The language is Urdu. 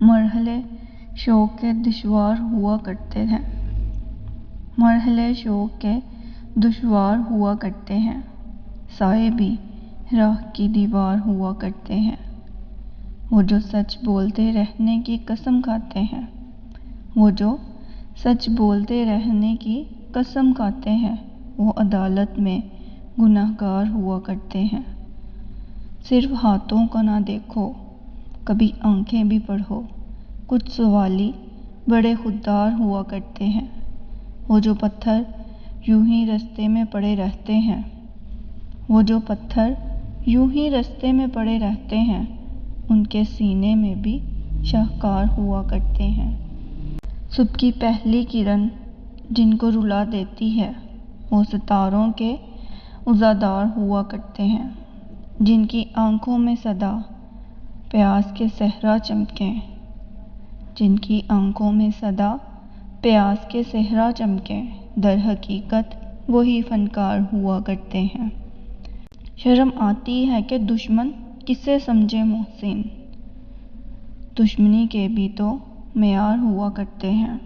مرحلے شوق کے دشوار ہوا کرتے ہیں۔ مرحلے شوق کے دشوار ہوا کرتے ہیں، سائے بھی راہ کی دیوار ہوا کرتے ہیں۔ وہ جو سچ بولتے رہنے کی قسم کھاتے ہیں، وہ جو سچ بولتے رہنے کی قسم کھاتے ہیں، وہ عدالت میں گنہگار ہوا کرتے ہیں۔ صرف ہاتھوں کو نہ دیکھو، کبھی آنکھیں بھی پڑھو، کچھ سوالی بڑے خوددار ہوا کرتے ہیں۔ وہ جو پتھر یوں ہی رستے میں پڑے رہتے ہیں، وہ جو پتھر یوں ہی رستے میں پڑے رہتے ہیں، ان کے سینے میں بھی شاہکار ہوا کرتے ہیں۔ صبح کی پہلی کرن جن کو رلا دیتی ہے، وہ ستاروں کے عزادار ہوا کرتے ہیں۔ جن کی آنکھوں میں سدا پیاس کے صحرا چمکیں، جن کی آنکھوں میں سدا پیاس کے صحرا چمکیں، در حقیقت وہی فنکار ہوا کرتے ہیں۔ شرم آتی ہے کہ دشمن کسے سمجھے محسن، دشمنی کے بھی تو معیار ہوا کرتے ہیں۔